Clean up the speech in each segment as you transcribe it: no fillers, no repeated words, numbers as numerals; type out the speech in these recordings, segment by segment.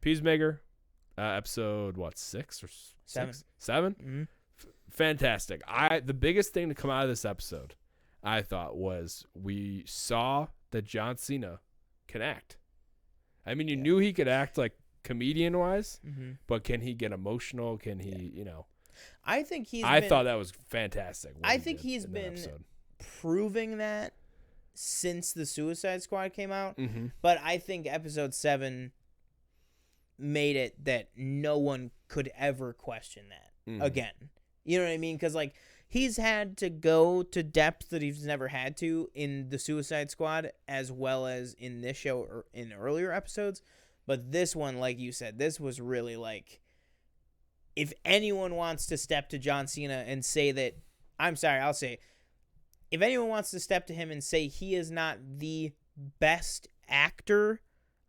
Peacemaker, episode, 6 or 7? 7? Mm-hmm. Fantastic. The biggest thing to come out of this episode, I thought, was we saw that John Cena can act. I mean, you knew he could act like comedian-wise, but can he get emotional? Can he, I think I thought that was fantastic. I think he's been proving that since the Suicide Squad came out. Mm-hmm. But I think episode 7 made it that no one could ever question that again. You know what I mean? Because, like, he's had to go to depth that he's never had to in the Suicide Squad as well as in this show or in earlier episodes. But this one, like you said, this was really like, if anyone wants to step to John Cena and say that, I'll say, if anyone wants to step to him and say he is not the best actor,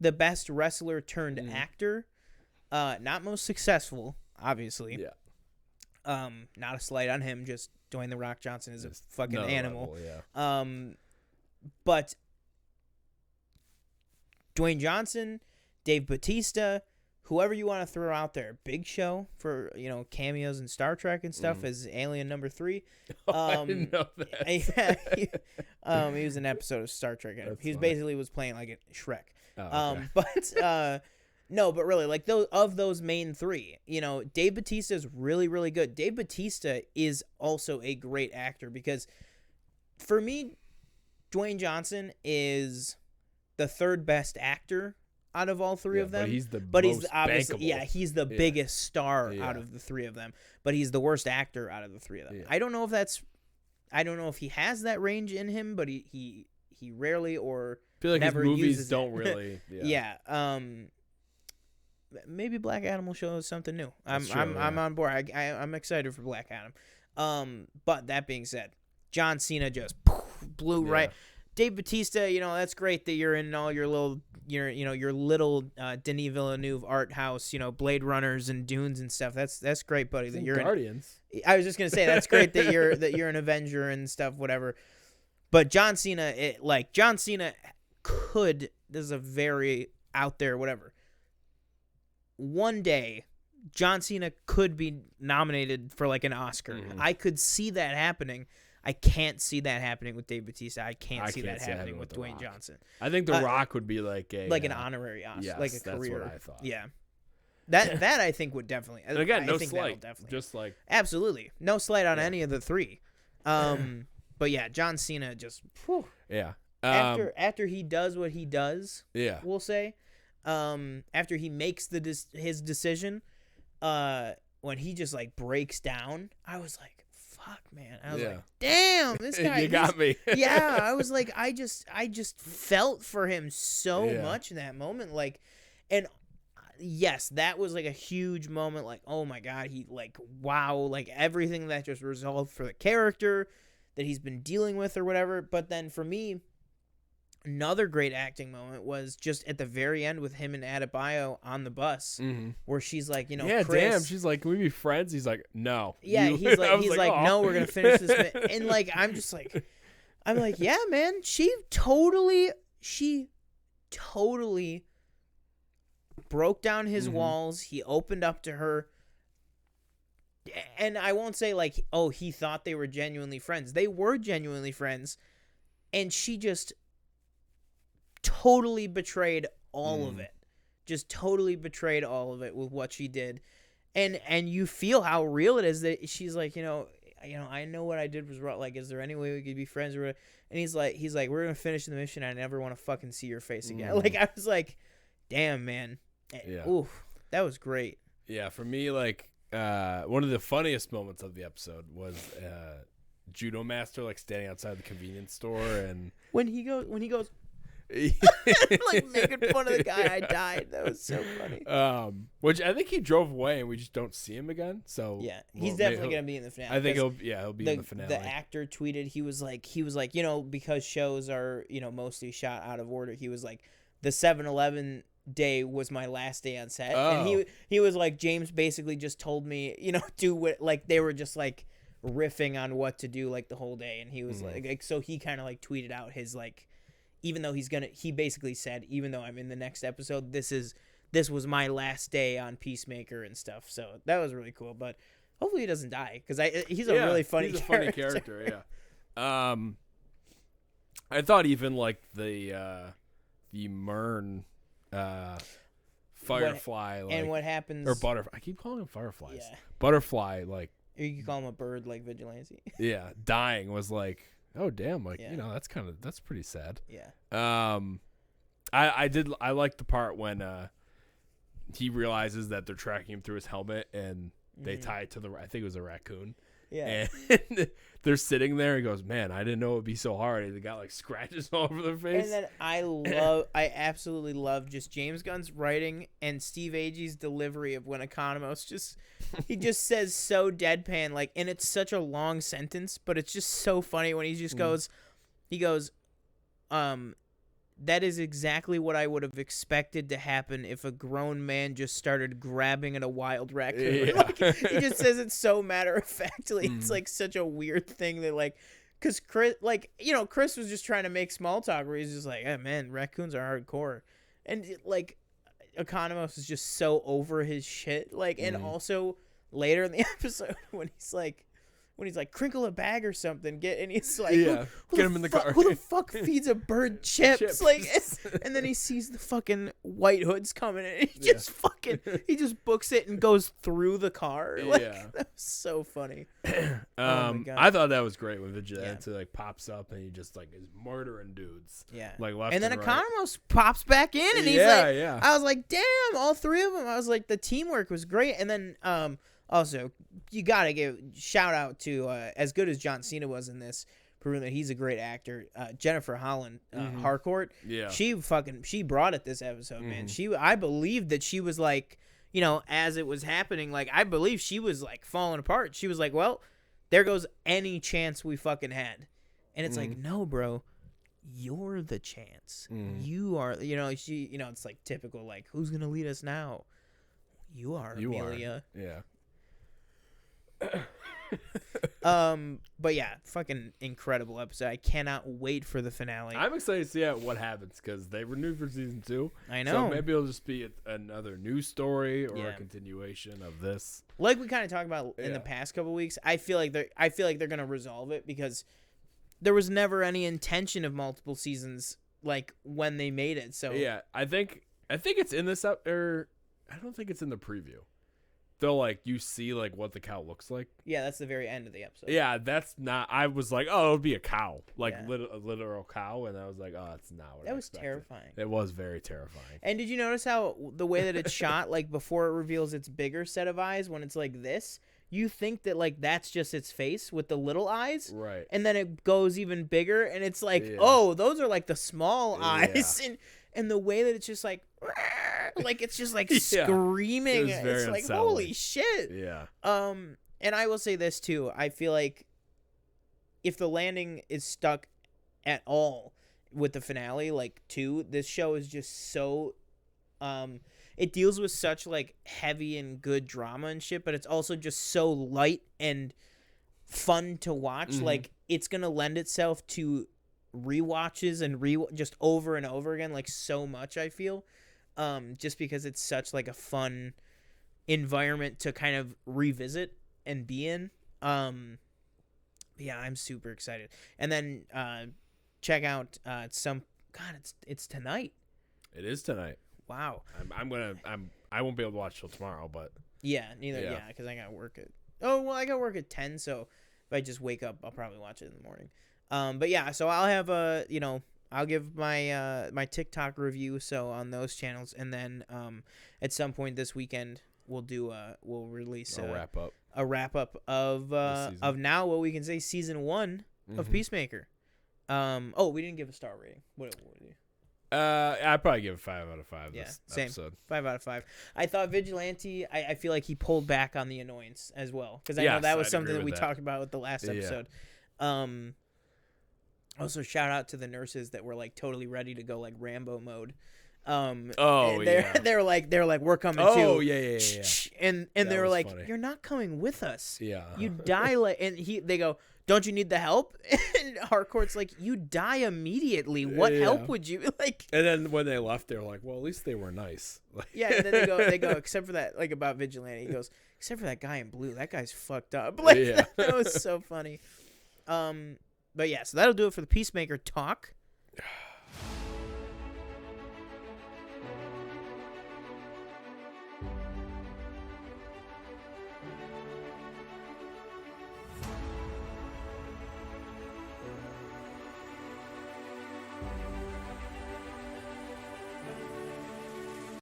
the best wrestler turned actor, not most successful, obviously. Yeah. Not a slight on him, just Dwayne The Rock Johnson is a fucking animal. Level, yeah. But Dwayne Johnson, Dave Bautista, whoever you want to throw out there, Big Show for cameos in Star Trek and stuff as Alien number 3. I didn't know that. He was in an episode of Star Trek. He basically was playing like a Shrek. Oh, okay. But no, but really, like those main 3, Dave Bautista is really, really good. Dave Bautista is also a great actor because, for me, Dwayne Johnson is the 3rd best actor out of all 3 of them. But he's obviously he's the biggest star out of the 3 of them. But he's the worst actor out of the 3 of them. Yeah. I don't know if he has that range in him, but he rarely or I feel like never his movies uses don't it. really. Yeah. Maybe Black Adam will show us something new. I'm on board. I'm excited for Black Adam. But that being said, John Cena just blew right. Dave Bautista, that's great that you're in all your little Denis Villeneuve art house, Blade Runners and Dunes and stuff. That's great, buddy. That you're Guardians. I was just gonna say that's great that you're an Avenger and stuff, whatever. But John Cena, could. This is a very out there, whatever. One day, John Cena could be nominated for like an Oscar. I could see that happening. I can't see that happening with Dave Bautista. I can't see that happening with Dwayne Johnson. I think The Rock would be like an honorary Oscar, yes, like a career. That's what I thought. Yeah, that I think would definitely. And again, no think slight. Definitely. Just like absolutely no slight on any of the 3. But yeah, John Cena just. Whew. Yeah. After he does what he does. Yeah. We'll say. After he makes his decision, when he just like breaks down, I was like, "Fuck, man!" I was like, "Damn, this guy." You got me. Yeah, I was like, I just felt for him so much in that moment, like, and yes, that was like a huge moment. Like, oh my god, he like wow, like everything that just resolved for the character that he's been dealing with or whatever. But then for me, another great acting moment was just at the very end with him and Adebayo on the bus, where she's like, Chris, damn, she's like, can we be friends? He's like, no. Yeah, he's like, no, we're gonna finish this. And like, I'm like, yeah, man, she totally broke down his walls. He opened up to her. And I won't say like, oh, he thought they were genuinely friends. They were genuinely friends. And she just totally betrayed all of it. Just totally betrayed all of it with what she did. And you feel how real it is that she's like, I know what I did was wrong. Like, is there any way we could be friends? And he's like, we're going to finish the mission. I never want to fucking see your face again. Like, I was like, damn, man. Yeah. Oof, that was great. Yeah, for me, like, one of the funniest moments of the episode was Judo Master like standing outside the convenience store, and when he goes like making fun of the guy. I died. That was so funny. Which I think he drove away and we just don't see him again. So yeah, he's definitely gonna be in the finale. I think he'll be in the finale. The actor tweeted he was like because shows are mostly shot out of order. He was like, the 7-Eleven day was my last day on set, and he was like, James basically just told me do what, like they were just like riffing on what to do like the whole day, and he was like so he kind of like tweeted out his like, even though he basically said, even though I'm in the next episode, this is this was my last day on Peacemaker and stuff. So that was really cool. But hopefully he doesn't die because he's a really funny he's a character. funny character, yeah. I thought even like the Mern Firefly and what happens or Butterfly. I keep calling them fireflies. Yeah. Butterfly, like you can call him a bird like Vigilante. yeah, dying was like, oh damn, like that's pretty sad. Yeah. I liked the part when he realizes that they're tracking him through his helmet and they tie it to I think it was a raccoon. Yeah. And they're sitting there. He goes, man, I didn't know it would be so hard. And they got like scratches all over their face. And then I absolutely love just James Gunn's writing and Steve Agee's delivery of when Economos he just says so deadpan, like, and it's such a long sentence, but it's just so funny when he just goes, that is exactly what I would have expected to happen if a grown man just started grabbing at a wild raccoon. Yeah. Like, he just says it so matter-of-factly. It's like such a weird thing that like, because Chris, like, Chris was just trying to make small talk where he's just like, hey, man, raccoons are hardcore. And like, Economos is just so over his shit. Like, and also later in the episode when he's like, crinkle a bag or something, and he's like, get him in the car. Who the fuck feeds a bird chips? Like, and then he sees the fucking White Hoods coming, and he just he just books it and goes through the car. Like, that was so funny. Oh my God. I thought that was great when Vigilante like pops up and he just like is murdering dudes. Yeah, like left and then right. Economos pops back in, and he's like, I was like, damn, all three of them. I was like, the teamwork was great, and then also, you gotta give shout out to as good as John Cena was in this, proving that he's a great actor. Jennifer Holland, Harcourt. Yeah, she brought it this episode, man. I believe that she was like, as it was happening, like I believe she was like falling apart. She was like, well, there goes any chance we fucking had, and it's like, no, bro. You're the chance. You are, it's like typical, like, who's gonna lead us now? You are, Amelia. Yeah. But yeah, fucking incredible episode. I cannot wait for the finale. I'm excited to see what happens because they renewed for season 2. I know. So maybe it'll just be another news story or a continuation of this. Like we kind of talked about in the past couple weeks, I feel like they're gonna resolve it because there was never any intention of multiple seasons like when they made it. So yeah, I think it's in this or I don't think it's in the preview. Though, like, you see, like, what the cow looks like. Yeah, that's the very end of the episode. Yeah, that's not... I was like, oh, it'll be a cow. Like, a literal cow. And I was like, oh, that's not what I expected. Terrifying. It was very terrifying. And did you notice how the way that it's shot, like, before it reveals its bigger set of eyes, when it's like this, you think that, like, that's just its face with the little eyes. Right. And then it goes even bigger, and it's like, oh, those are, like, the small eyes. And the way that it's just like it's just like screaming. It's like, holy shit. Yeah. And I will say this too. I feel like if the landing is stuck at all with the finale, like 2, this show is just so it deals with such like heavy and good drama and shit, but it's also just so light and fun to watch. Like it's gonna lend itself to rewatches and just over and over again, like so much. I feel just because it's such like a fun environment to kind of revisit and be in. Yeah, I'm super excited. And then check out it's tonight. It is tonight. Wow. I won't be able to watch till tomorrow, but yeah, because I gotta work I gotta work at 10, so if I just wake up I'll probably watch it in the morning. But yeah, so I'll have I'll give my my TikTok review on those channels, and then at some point this weekend we'll release a wrap up of now what we can say season 1 of Peacemaker. We didn't give a star rating. What do you? I'd probably give it 5 out of 5. This same. episode. 5 out of 5. I thought Vigilante. I feel like he pulled back on the annoyance as well, because I know that was something that we talked about with the last episode. Also, shout out to the nurses that were like totally ready to go like Rambo mode. They're like we're coming too. Oh yeah. And they were like, funny. You're not coming with us. Yeah. You die like, and they go, don't you need the help? And Harcourt's like, you die immediately. What help would you like? And then when they left, they were like, well, at least they were nice. Yeah, and then they go, except for that, like about Vigilante. He goes, except for that guy in blue. That guy's fucked up. Like, that was so funny. But yeah, so that'll do it for the Peacemaker talk.